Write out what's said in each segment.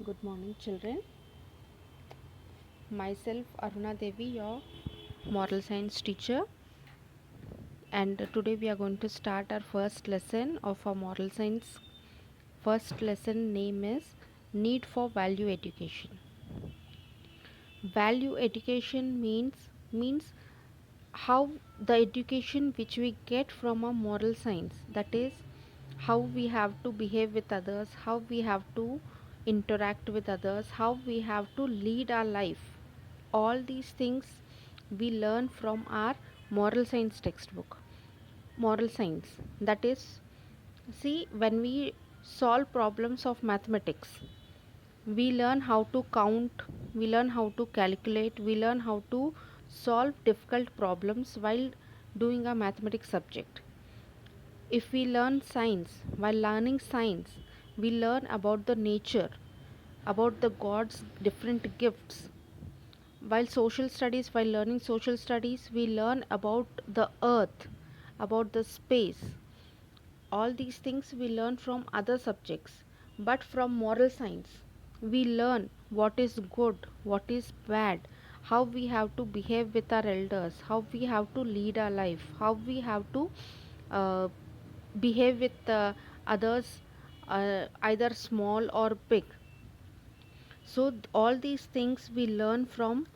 Good morning, children. Myself, Aruna Devi, your moral science teacher, and today we are going to start our first lesson of our moral science. First lesson name is Need for Value Education. Value education means how the education which we get from our moral science, that is how we have to behave with others, how we have to interact with others, how we have to lead our life. All these things we learn from our moral science textbook. Moral science, that is, see, when we solve problems of mathematics, we learn how to count, we learn how to calculate, we learn how to solve difficult problems while doing a mathematics subject. If we learn science, while learning science, we learn about the nature, about the God's different gifts. While social studies, while learning social studies, we learn about the earth, about the space. All these things we learn from other subjects, but from moral science we learn what is good, what is bad, how we have to behave with our elders, how we have to lead our life, how we have to uh, behave with others, either small or big. So all these things we learn from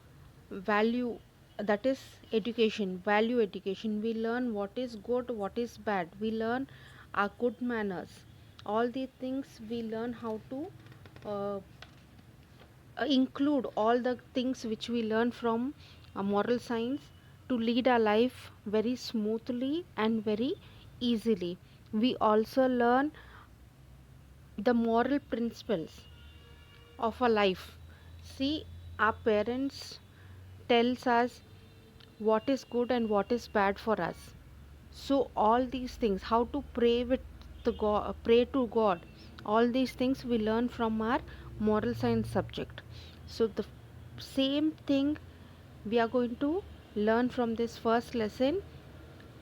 value, that is education, value education. We learn what is good, what is bad, we learn our good manners. All these things we learn how to uh, include all the things which we learn from moral science to lead our life very smoothly and very easily. We also learn the moral principles of a life. See, our parents tells us what is good and what is bad for us. So all these things, how to pray with the God, pray to God, all these things we learn from our moral science subject. So the same thing we are going to learn from this first lesson,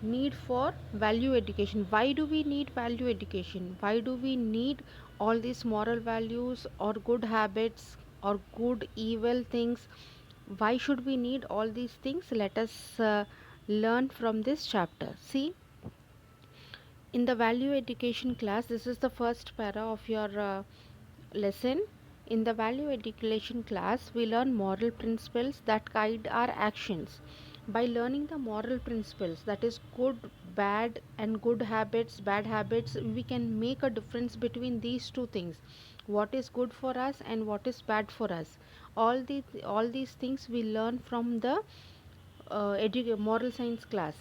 need for value education. Why do we need value education? Why do we need all these moral values or good habits or good evil things? Why should we need all these things? Let us learn from this chapter. See, in the value education class, this is the first para of your lesson. In the value education class, we learn moral principles that guide our actions. By learning the moral principles, that is good, bad, and good habits, bad habits, we can make a difference between these two things, what is good for us and what is bad for us. All these things we learn from the moral science class,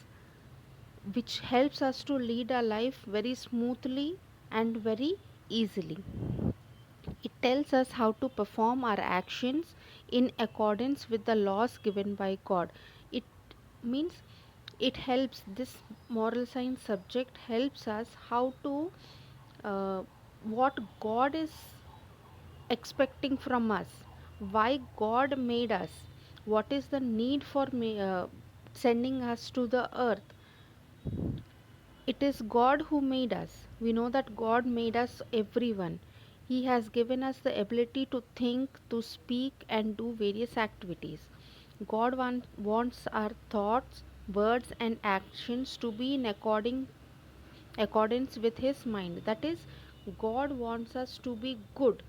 which helps us to lead our life very smoothly and very easily. It tells us how to perform our actions in accordance with the laws given by God. It means it helps, this moral science subject helps us how to what God is expecting from us, why God made us, what is the need for sending us to the earth. It is God who made us. We know that God made us everyone. He has given us the ability to think, to speak, and do various activities. God wants our thoughts, words, and actions to be in accordance with His mind. That is, God wants us to be good.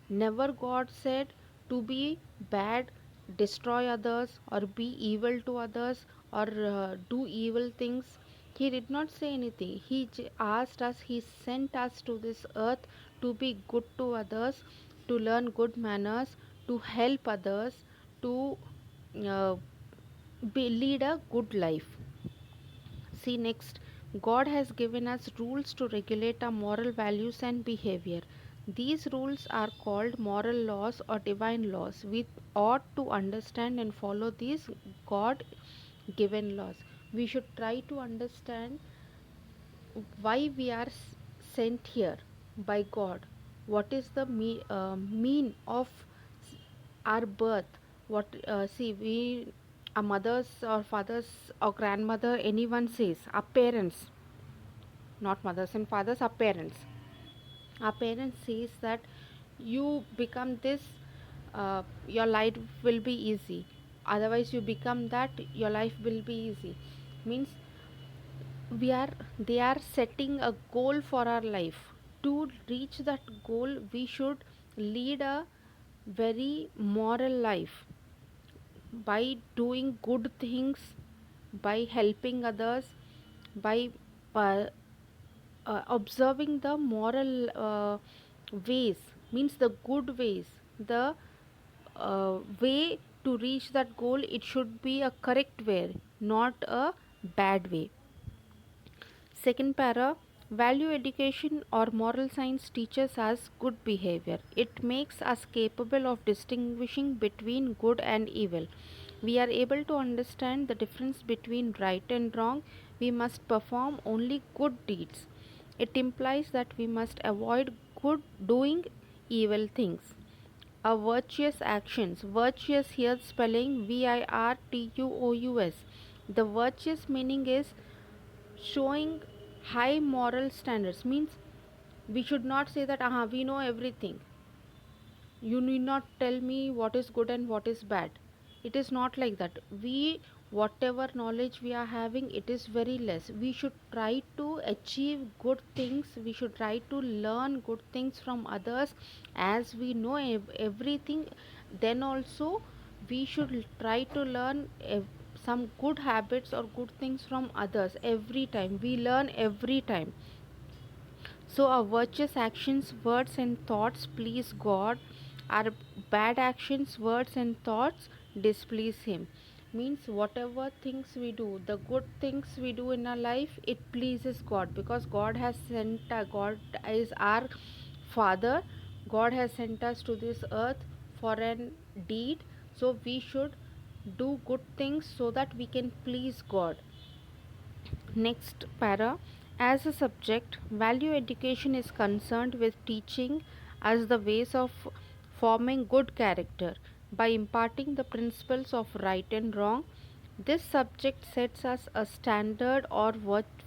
Never God said to be bad, destroy others, or be evil to others, or do evil things. He did not say anything. He asked us, He sent us to this earth to be good to others, to learn good manners, to help others, to uh, lead a good life. See, next, God has given us rules to regulate our moral values and behavior. These rules are called moral laws or divine laws. We ought to understand and follow these God given laws. We should try to understand why we are sent here by God. What is the mean of our birth? What see, we, our mothers or fathers or grandmother, anyone says, our parents, not mothers and fathers, our parents says that you become this, your life will be easy. Otherwise you become that, your life will be easy. Means we are they are setting a goal for our life. To reach that goal we should lead a very moral life by doing good things, by helping others, by uh, observing the moral ways, means the good ways, the way to reach that goal, it should be a correct way, not a bad way. Second para, value education or moral science teaches us good behavior. It makes us capable of distinguishing between good and evil. We are able to understand the difference between right and wrong. We must perform only good deeds. It implies that we must avoid good doing evil things. A virtuous actions. Virtuous here spelling virtuous. The virtuous meaning is showing high moral standards, means we should not say that we know everything, you need not tell me what is good and what is bad. It is not like that. We, whatever knowledge we are having, it is very less. We should try to achieve good things, we should try to learn good things from others. As we know everything, then also we should try to learn some good habits or good things from others. Every time we learn, every time. So, our virtuous actions, words, and thoughts please God. Our bad actions, words, and thoughts displease Him. Means, whatever things we do, the good things we do in our life, it pleases God, because God has sent, God is our Father. God has sent us to this earth for an deed. So, we should do good things so that we can please God. Next para, as a subject, value education is concerned with teaching us the ways of forming good character by imparting the principles of right and wrong. This subject sets us a standard or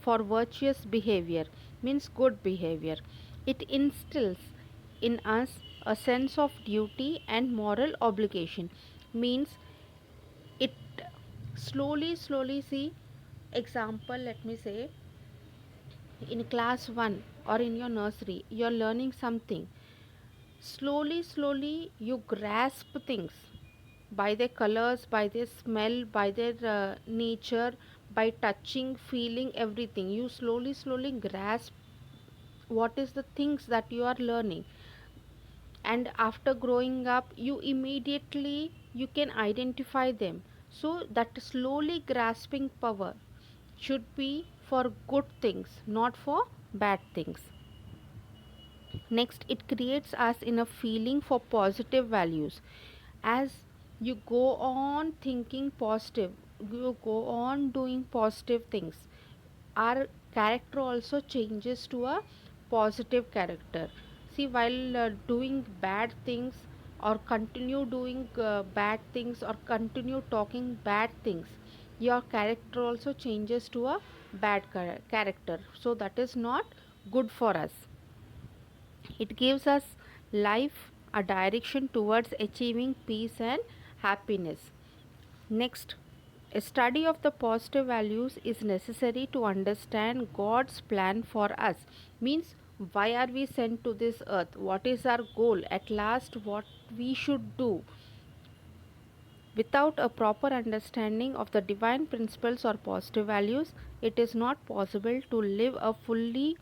for virtuous behavior, means good behavior. It instills in us a sense of duty and moral obligation, means it slowly see. Example, let me say, in class 1 or in your nursery you're learning something. Slowly you grasp things by their colors, by their smell, by their nature, by touching, feeling, everything. You slowly grasp what is the things that you are learning. And after growing up you immediately you can identify them. So that slowly grasping power should be for good things, not for bad things. Next, it creates us in a feeling for positive values. As you go on thinking positive, you go on doing positive things, our character also changes to a positive character. See, while doing bad things, or continue doing bad things, or continue talking bad things, your character also changes to a bad character. So that is not good for us. It gives us life a direction towards achieving peace and happiness. Next, a study of the positive values is necessary to understand God's plan for us. Means, why are we sent to this earth? What is our goal? At last, what we should do? Without a proper understanding of the divine principles or positive values, it is not possible to live a fully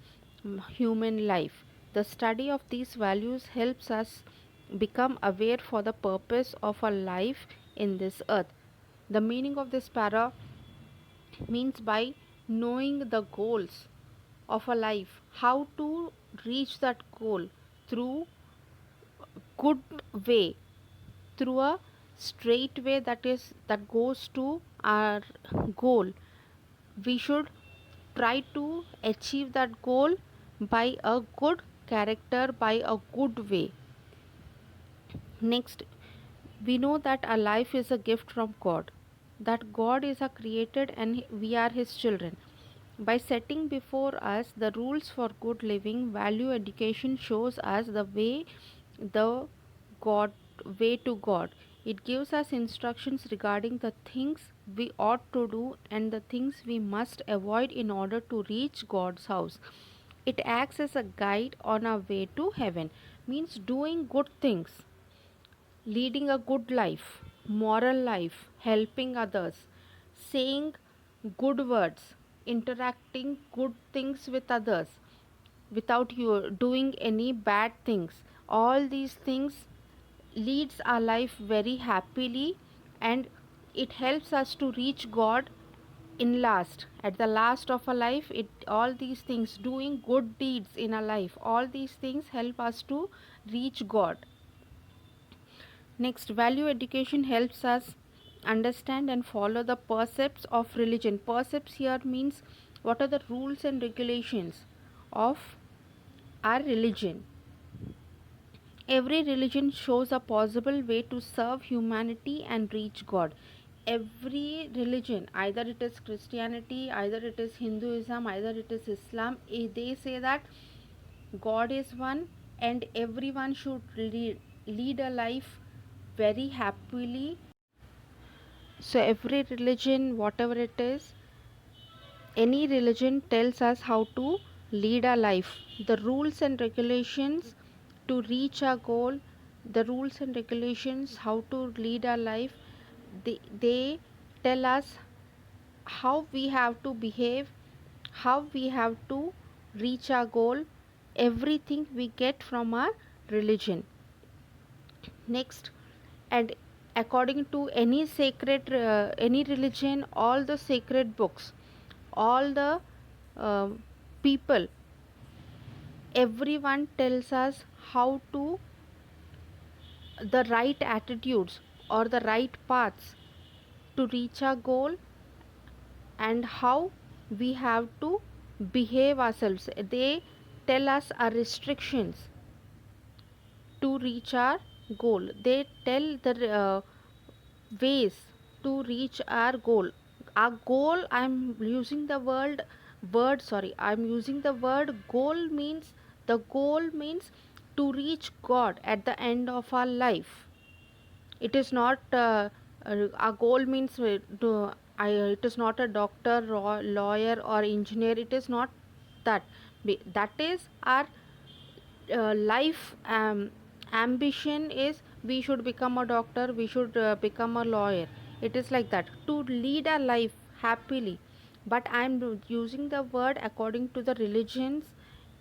human life. The study of these values helps us become aware for the purpose of our life in this earth. The meaning of this para means by knowing the goals of a life, how to reach that goal through good way, through a straight way, that goes to our goal. We should try to achieve that goal by a good character, by a good way. Next, we know that our life is a gift from God, that God is our created and we are his children. By setting before us the rules for good living, value education shows us the way the God way to God. It gives us instructions regarding the things we ought to do and the things we must avoid in order to reach God's house. It acts as a guide on our way to heaven, means doing good things, leading a good life, moral life, helping others, saying good words, interacting good things with others without you doing any bad things. All these things leads our life very happily, and it helps us to reach God in last, at the last of our life. It all these things, doing good deeds in our life, all these things help us to reach God. Next, value education helps us understand and follow the precepts of religion. Precepts here means what are the rules and regulations of our religion. Every religion shows a possible way to serve humanity and reach God. Every religion, either it is Christianity, either it is Hinduism, either it is Islam, they say that God is one and everyone should lead a life very happily. So, every religion, whatever it is, any religion tells us how to lead our life. The rules and regulations to reach our goal, the rules and regulations how to lead our life, they tell us how we have to behave, how we have to reach our goal, everything we get from our religion. Next, and according to any sacred, any religion, all the sacred books, all the uh, people, everyone tells us how to, the right attitudes or the right paths to reach our goal, and how we have to behave ourselves. They tell us our restrictions to reach our goal. They tell the ways to reach our goal. Our goal, I'm using the word goal, means the goal means to reach God at the end of our life. It is not our goal means it is not a doctor or lawyer or engineer. It is not that. That is our life ambition is we should become a doctor, we should become a lawyer. It is like that, to lead a life happily. But I am using the word according to the religions.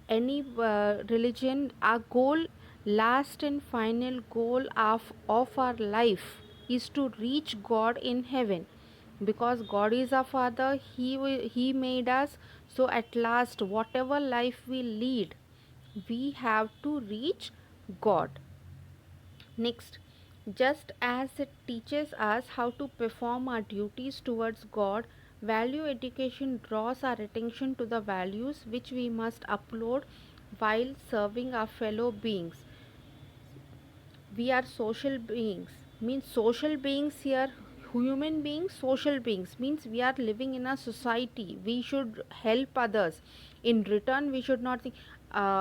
Any religion, our goal, last and final goal of our life is to reach God in heaven, because God is our father. He made us. So at last, whatever life we lead, we have to reach God. Next, just as it teaches us how to perform our duties towards God, value education draws our attention to the values which we must uphold while serving our fellow beings. We are social beings, means social beings here, human beings, social beings, means we are living in a society. We should help others. In return, we should not think,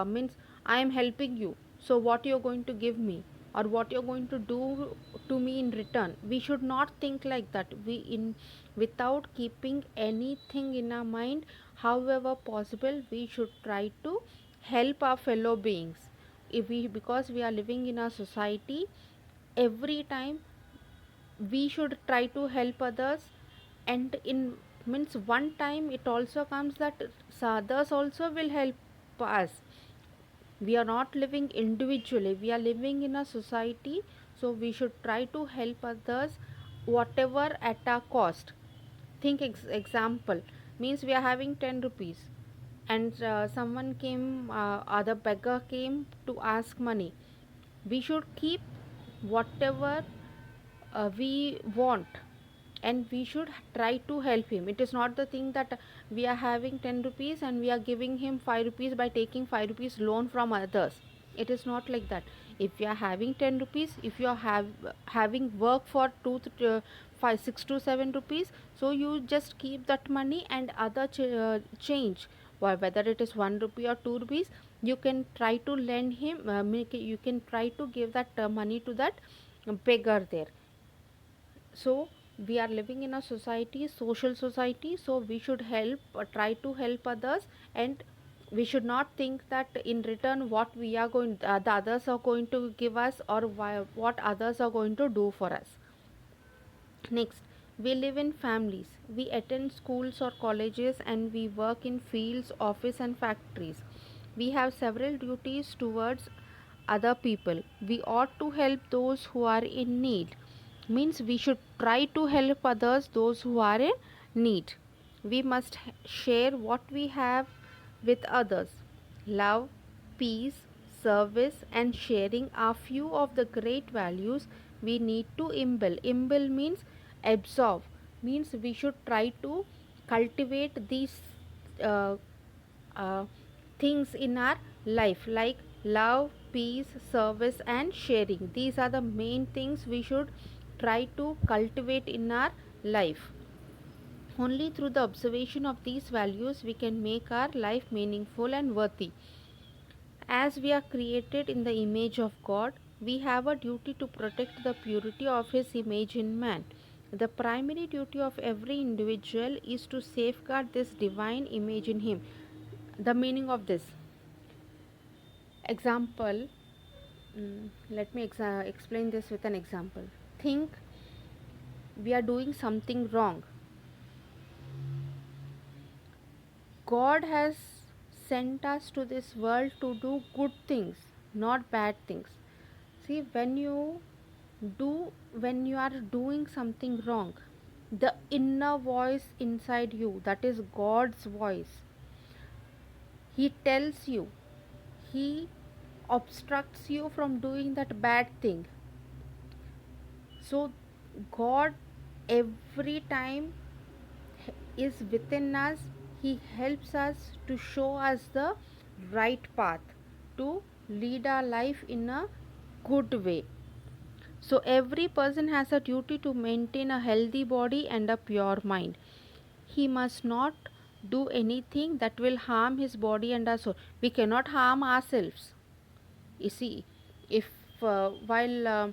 means I am helping you, so what you're going to give me, or what you're going to do to me in return. We should not think like that. We in Without keeping anything in our mind, however possible, we should try to help our fellow beings. If we Because we are living in a society, every time we should try to help others. And in means one time it also comes that others also will help us. We are not living individually, we are living in a society. So we should try to help others whatever at our cost. Think example, means we are having 10 rupees, and someone came, other beggar came to ask money. We should keep whatever we want, and we should try to help him. It is not the thing that we are having 10 rupees and we are giving him 5 rupees by taking 5 rupees loan from others. It is not like that. If you are having 10 rupees, if you are having work for 2 5 6 to 7 rupees, so you just keep that money, and other change, whether it is 1 rupee or 2 rupees, You can try to lend him, you can try to give that money to that beggar there. So we are living in a society, social society, so we should help, try to help others, and we should not think that in return what we are going, the others are going to give us, or what others are going to do for us. Next, we live in families. We attend schools or colleges, and we work in fields, office and factories. We have several duties towards other people. We ought to help those who are in need. Means we should try to help others, those who are in need. We must share what we have with others. Love, peace, service, and sharing are few of the great values we need to imbibe. Imbibe means absorb, means we should try to cultivate these uh, uh, things in our life, like love, peace, service, and sharing. These are the main things we should try to cultivate in our life. Only through the observation of these values we can make our life meaningful and worthy. As we are created in the image of God, we have a duty to protect the purity of His image in man. The primary duty of every individual is to safeguard this divine image in him. The meaning of this example, let me explain this with an example. Think we are doing something wrong. God has sent us to this world to do good things, not bad things. See, when you are doing something wrong, the inner voice inside you, that is God's voice, He tells you, He obstructs you from doing that bad thing. So, God every time is within us. He helps us to show us the right path to lead our life in a good way. So every person has a duty to maintain a healthy body and a pure mind. He must not do anything that will harm his body and our soul. We cannot harm ourselves. You see, if while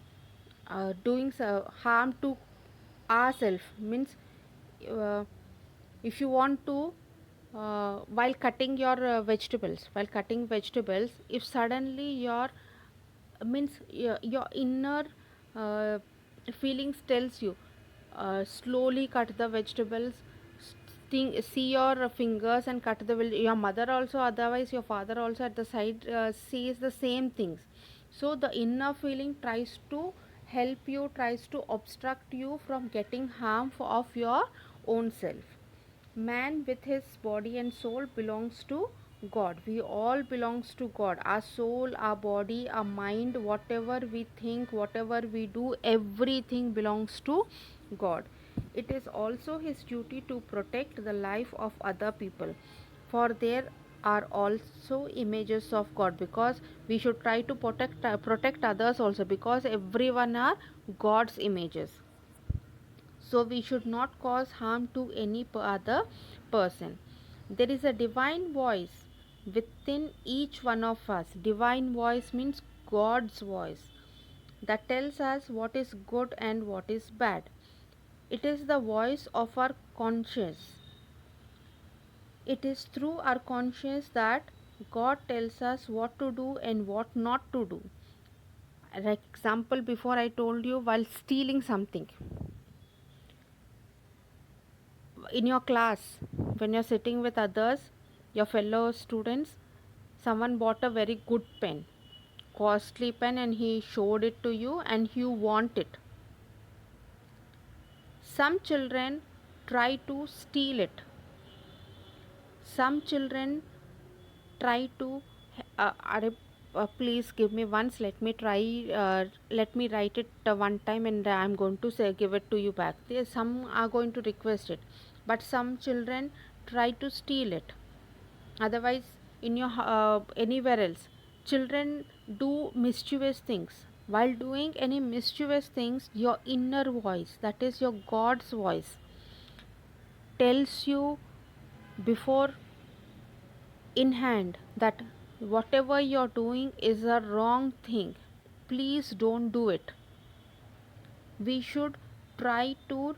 doing harm to ourselves, means uh, if you want to, while cutting your vegetables, if suddenly your, means your inner uh, feelings tells you, slowly cut the vegetables, see your fingers and cut the your mother also, otherwise your father also at the side sees the same things. So the inner feeling tries to help you, tries to obstruct you from getting harm of your own self. Man with his body and soul belongs to God. We all belongs to God. Our soul, our body, our mind, whatever we think, whatever we do, everything belongs to God. It is also his duty to protect the life of other people, for there are also images of God, because we should try to protect others also, because everyone are God's images. So we should not cause harm to any other person. There is a divine voice within each one of us. Divine voice means God's voice, that tells us what is good and what is bad. It is the voice of our conscience. It is through our conscience that God tells us what to do and what not to do. Like example, before I told you, while stealing something in your class, when you're sitting with others, your fellow students, someone bought a very good pen, costly pen, and he showed it to you and you want it. Some children try to steal it. Some children try to please give me once, let me try, let me write it one time, and I'm going to say give it to you back. Some are going to request it, but some children try to steal it. Otherwise, in your anywhere else, children do mischievous things. While doing any mischievous things, your inner voice, that is your God's voice, tells you before in hand that whatever you're doing is a wrong thing, please don't do it. We should try to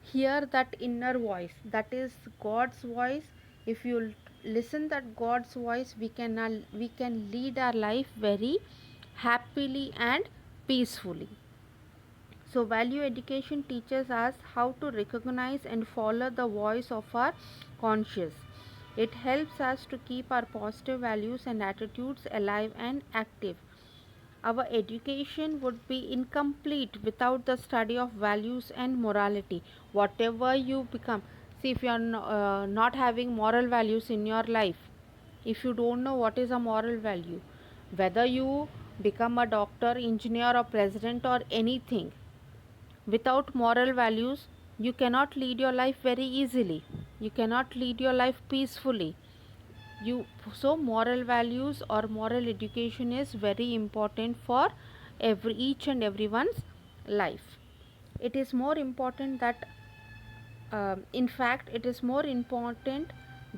hear that inner voice, that is God's voice. If you listen that God's voice, we can lead our life very happily and peacefully. So value education teaches us how to recognize and follow the voice of our conscience. It helps us to keep our positive values and attitudes alive and active. Our education would be incomplete without the study of values and morality. Whatever you become, see, if you are not having moral values in your life, if you don't know what is a moral value, whether you become a doctor, engineer, or president, or anything, without moral values, you cannot lead your life very easily. You cannot lead your life peacefully. You So moral values or moral education is very important for each and everyone's life. It is more important that in fact it is more important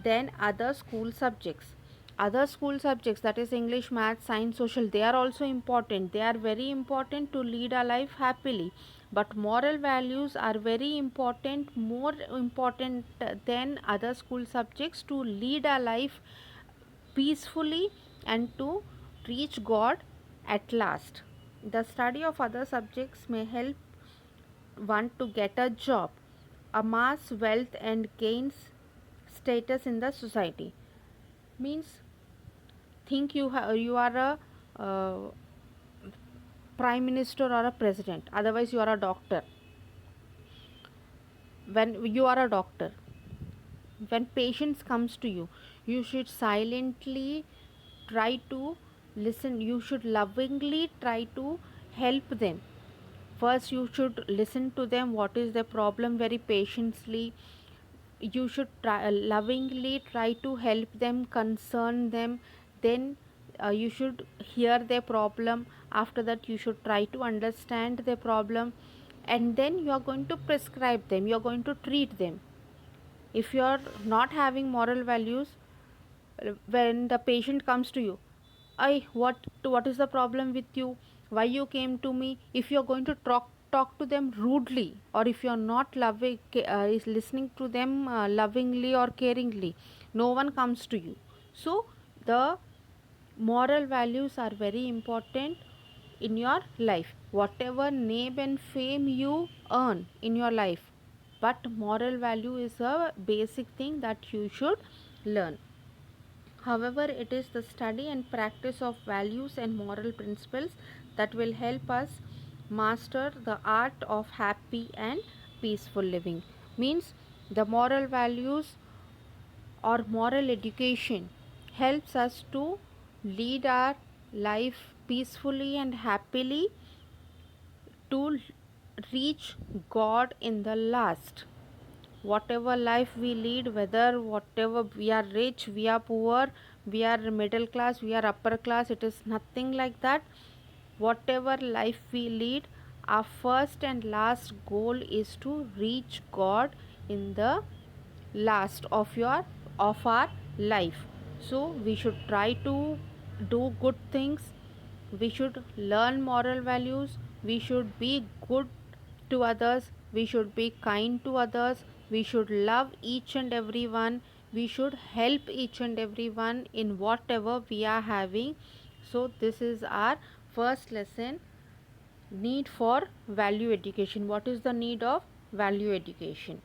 than other school subjects. Other school subjects, that is English, math, science, social, they are also important. They are very important to lead a life happily, but moral values are very important, more important than other school subjects, to lead a life peacefully and to reach God at last. The study of other subjects may help one to get a job, amass wealth, and gains status in the society. Means, think you are a prime minister or a president, otherwise you are a doctor. When you are a doctor, when patients comes to you, you should silently try to listen. You should lovingly try to help them. First you should listen to them what is their problem very patiently. You should lovingly try to help them, concern them. Then you should hear their problem. After that you should try to understand their problem, and then you are going to prescribe them, you are going to treat them. If you are not having moral values, when the patient comes to you, I what is the problem with you, why you came to me, if you are going to talk to them rudely, or if you are not is listening to them lovingly or caringly, no one comes to you. So the moral values are very important in your life. Whatever name and fame you earn in your life, but moral value is a basic thing that you should learn. However, it is the study and practice of values and moral principles that will help us master the art of happy and peaceful living. Means, the moral values or moral education helps us to lead our life peacefully and happily, to reach God in the last. Whatever life we lead, whether whatever we are rich, we are poor, we are middle class, we are upper class, it is nothing like that. Whatever life we lead, our first and last goal is to reach God in the last of our life. So we should try to do good things, we should learn moral values, we should be good to others, we should be kind to others, we should love each and every one, we should help each and every one in whatever we are having. So this is our first lesson, need for value education. What is the need of value education?